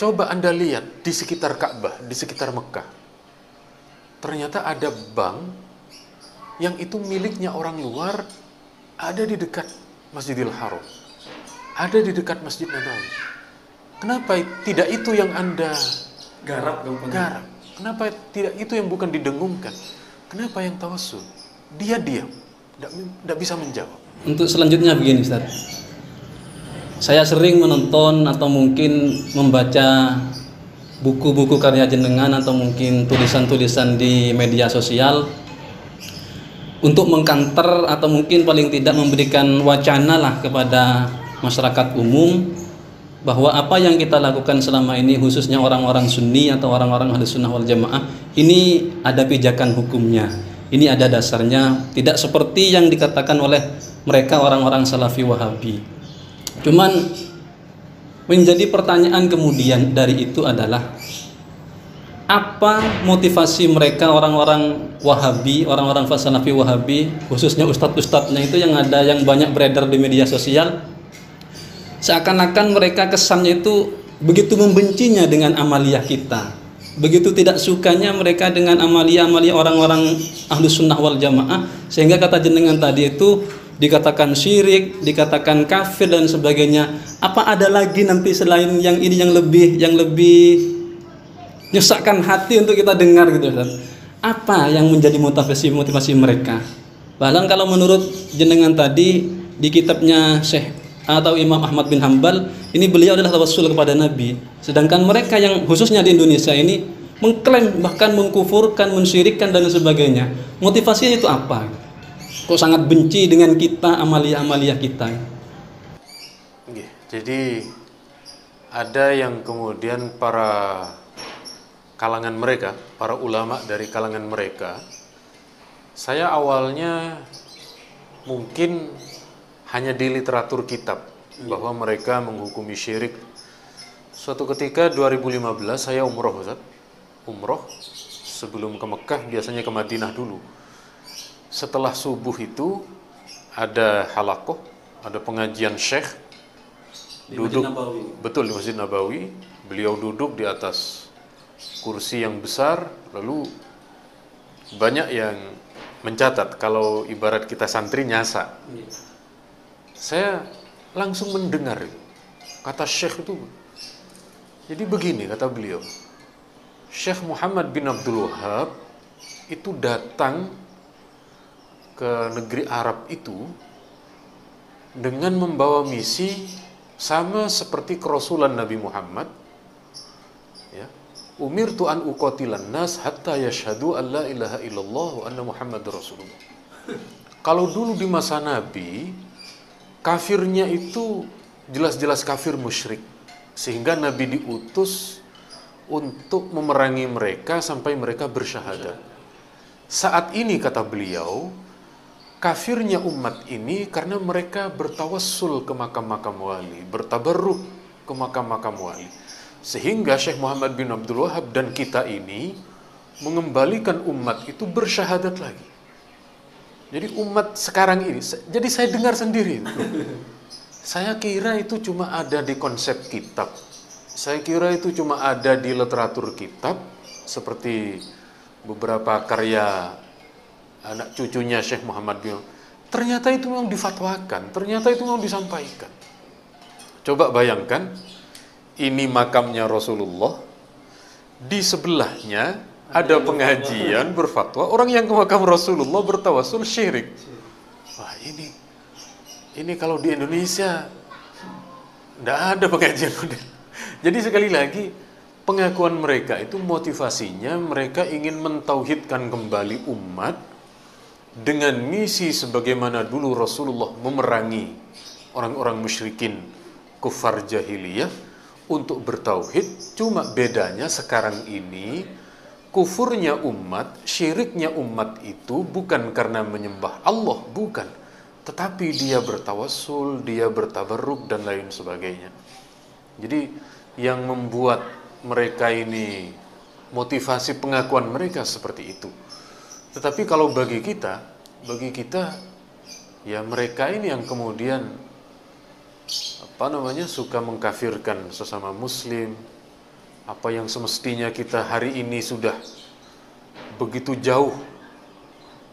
Coba Anda lihat di sekitar Ka'bah, di sekitar Mekah. Ternyata ada bank yang itu miliknya orang luar, ada di dekat Masjidil Haram, ada di dekat Masjid Nabawi. Kenapa tidak itu yang Anda Garap. Kenapa tidak itu yang bukan didengungkan? Kenapa yang tawassul? Dia diam, tidak bisa menjawab. Untuk selanjutnya begini Ustaz, saya sering menonton atau mungkin membaca buku-buku karya jenengan atau mungkin tulisan-tulisan di media sosial untuk mengkanter atau mungkin paling tidak memberikan wacana lah kepada masyarakat umum bahwa apa yang kita lakukan selama ini, khususnya orang-orang Sunni atau orang-orang Ahlus Sunnah wal Jamaah, ini ada pijakan hukumnya, ini ada dasarnya, tidak seperti yang dikatakan oleh mereka orang-orang Salafi Wahabi. Cuman menjadi pertanyaan kemudian dari itu adalah apa motivasi mereka orang-orang Wahabi, orang-orang Salafi Wahabi, khususnya ustadz-ustadznya itu yang ada yang banyak beredar di media sosial, seakan-akan mereka kesannya itu begitu membencinya dengan amaliyah kita, begitu tidak sukanya mereka dengan amaliyah-amaliyah orang-orang Ahlus Sunnah wal Jamaah, sehingga kata jenengan tadi itu dikatakan syirik, dikatakan kafir dan sebagainya. Apa ada lagi nanti selain yang ini yang lebih nyesakkan hati untuk kita dengar gitu Ustaz? Apa yang menjadi motivasi mereka? Bahkan kalau menurut jenengan tadi di kitabnya Syekh atau Imam Ahmad bin Hambal, ini beliau adalah tawassul kepada Nabi. Sedangkan mereka yang khususnya di Indonesia ini mengklaim, bahkan mengkufurkan, mensyirikkan dan sebagainya. Motivasinya itu apa? Kok sangat benci dengan kita, amaliyah-amaliyah kita? Jadi ada yang kemudian para kalangan mereka, para ulama dari kalangan mereka, saya awalnya mungkin hanya di literatur kitab bahwa mereka menghukumi syirik. Suatu ketika 2015 saya umroh, Ustaz. Umroh sebelum ke Mekah biasanya ke Madinah dulu. Setelah subuh itu ada halaqah, ada pengajian syekh duduk, betul di Masjid Nabawi. Beliau duduk di atas kursi yang besar, lalu banyak yang mencatat. Kalau ibarat kita santri nyasa. Saya langsung mendengar kata syekh itu. Jadi begini kata beliau, Syekh Muhammad bin Abdul Wahab itu datang ke negeri Arab itu dengan membawa misi sama seperti kerasulan Nabi Muhammad, ya. Umirtu an uqatilan nas hatta yashhadu an la ilaha illallah wa anna Muhammadur Rasulullah. Kalau dulu di masa Nabi, kafirnya itu jelas-jelas kafir musyrik, sehingga Nabi diutus untuk memerangi mereka sampai mereka bersyahadat. Saat ini kata beliau, kafirnya umat ini karena mereka bertawassul ke makam-makam wali, bertabarruk ke makam-makam wali, sehingga Syekh Muhammad bin Abdul Wahab dan kita ini mengembalikan umat itu bersyahadat lagi. Jadi umat sekarang ini, jadi saya dengar sendiri. Saya kira itu cuma ada di konsep kitab. Saya kira itu cuma ada di literatur kitab, seperti beberapa karya anak cucunya Syekh Muhammad bin. Ternyata itu memang difatwakan, ternyata itu memang disampaikan. Coba bayangkan, ini makamnya Rasulullah, di sebelahnya ada pengajian berfatwa orang yang ke makam Rasulullah bertawassul syirik. Wah, ini kalau di Indonesia tidak ada pengajian model. Jadi sekali lagi, pengakuan mereka itu motivasinya mereka ingin mentauhidkan kembali umat dengan misi sebagaimana dulu Rasulullah memerangi orang-orang musyrikin kufar jahiliyah untuk bertauhid. Cuma bedanya sekarang ini kufurnya umat, syiriknya umat itu bukan karena menyembah Allah, bukan, tetapi dia bertawassul, dia bertabarruk dan lain sebagainya. Jadi yang membuat mereka ini, motivasi pengakuan mereka seperti itu. Tetapi kalau bagi kita ya mereka ini yang kemudian suka mengkafirkan sesama muslim, Apa yang semestinya kita hari ini sudah begitu jauh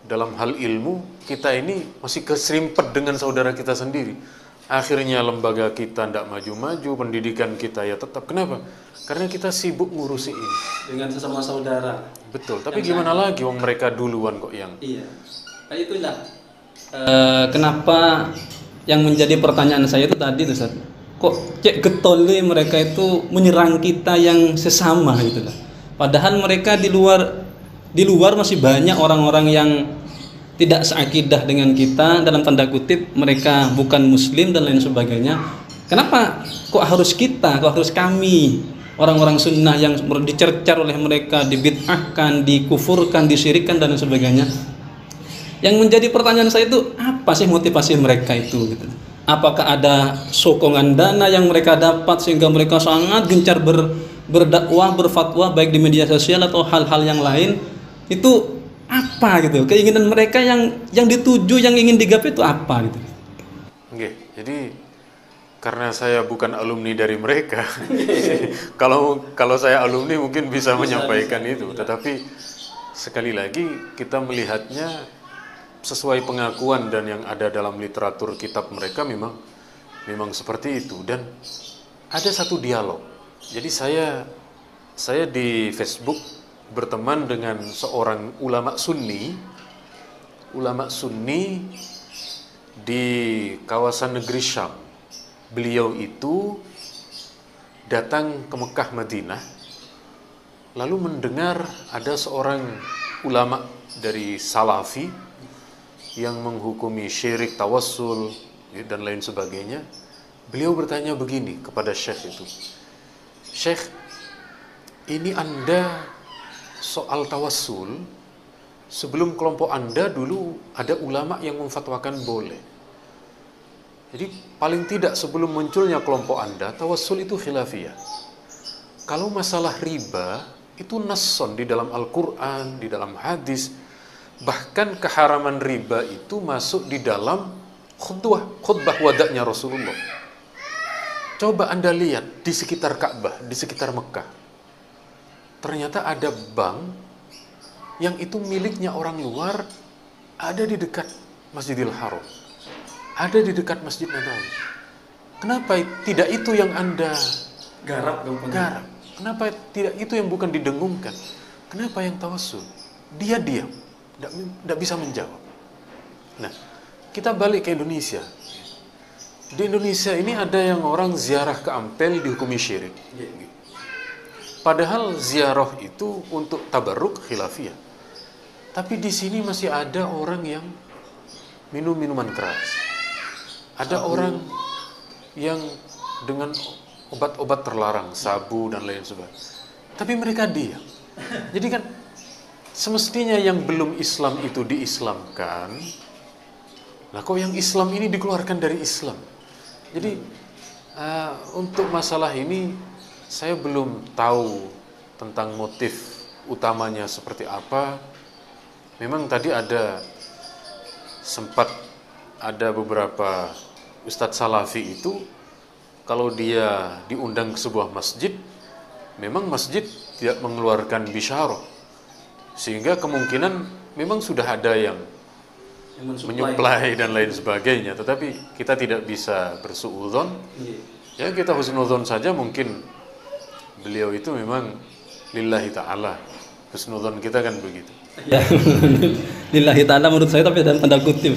dalam hal ilmu, kita ini masih keserimpet dengan saudara kita sendiri. Akhirnya lembaga kita tidak maju-maju, pendidikan kita ya tetap. Kenapa? Karena kita sibuk ngurusi ini. Dengan sesama saudara. Betul, tapi gimana lagi wong mereka duluan kok yang... Iya, kayak itulah. Kenapa yang menjadi pertanyaan saya itu tadi, Ustaz. Kok cek getol mereka itu menyerang kita yang sesama gitu lah. Padahal mereka di luar masih banyak orang-orang yang tidak seakidah dengan kita, dalam tanda kutip mereka bukan muslim dan lain sebagainya. Kenapa kok harus kita, kok harus kami orang-orang sunnah yang dicercar oleh mereka, dibid'ahkan, dikufurkan, disyirikkan dan lain sebagainya? Yang menjadi pertanyaan saya itu apa sih motivasi mereka itu gitu. Apakah ada sokongan dana yang mereka dapat sehingga mereka sangat gencar berdakwah, berfatwa baik di media sosial atau hal-hal yang lain? Itu apa gitu, keinginan mereka yang dituju, yang ingin digapai itu apa gitu. Oke, jadi karena saya bukan alumni dari mereka, kalau saya alumni mungkin bisa menyampaikan itu. Tetapi sekali lagi kita melihatnya sesuai pengakuan dan yang ada dalam literatur kitab mereka memang seperti itu. Dan ada satu dialog. Jadi saya di Facebook berteman dengan seorang ulama sunni di kawasan negeri Syam. Beliau itu datang ke Mekah Madinah lalu mendengar ada seorang ulama dari Salafi yang menghukumi syirik, tawassul dan lain sebagainya. Beliau bertanya begini kepada Syekh itu, Syekh, ini Anda soal tawassul, sebelum kelompok Anda dulu ada ulama yang memfatwakan boleh. Jadi paling tidak sebelum munculnya kelompok Anda, tawassul itu khilafiyah. Kalau masalah riba, itu nasson di dalam Al-Quran, di dalam hadis. Bahkan keharaman riba itu masuk di dalam khutbah wadaknya Rasulullah. Coba Anda lihat di sekitar Ka'bah, di sekitar Mekah. Ternyata ada bank yang itu miliknya orang luar, ada di dekat Masjidil Haram, ada di dekat Masjid Nabawi. Kenapa tidak itu yang Anda garap? Kenapa tidak itu yang bukan didengungkan? Kenapa yang tawassul? Dia diam, tidak bisa menjawab. Nah, kita balik ke Indonesia. Di Indonesia ini ada yang orang ziarah ke Ampel dihukumi syirik. Padahal ziarah itu untuk tabarruk khilafiyah. Tapi di sini masih ada orang yang minum minuman keras. Ada orang yang dengan obat-obat terlarang, sabu dan lain sebagainya. Tapi mereka diam. Jadi kan semestinya yang belum Islam itu diislamkan. Nah, kok yang Islam ini dikeluarkan dari Islam? Jadi untuk masalah ini saya belum tahu tentang motif utamanya seperti apa. Memang tadi sempat ada beberapa Ustadz Salafi itu, kalau dia diundang ke sebuah masjid, memang masjid tidak mengeluarkan bisyarah. Sehingga kemungkinan memang sudah ada yang menyuplai dan lain sebagainya. Tetapi kita tidak bisa bersuudzon. Ya kita husnudzon saja, mungkin beliau itu memang lillahi ta'ala. Husnudzon kita kan begitu. Ya, lillahi ta'ala menurut saya, tapi dalam tanda kutip.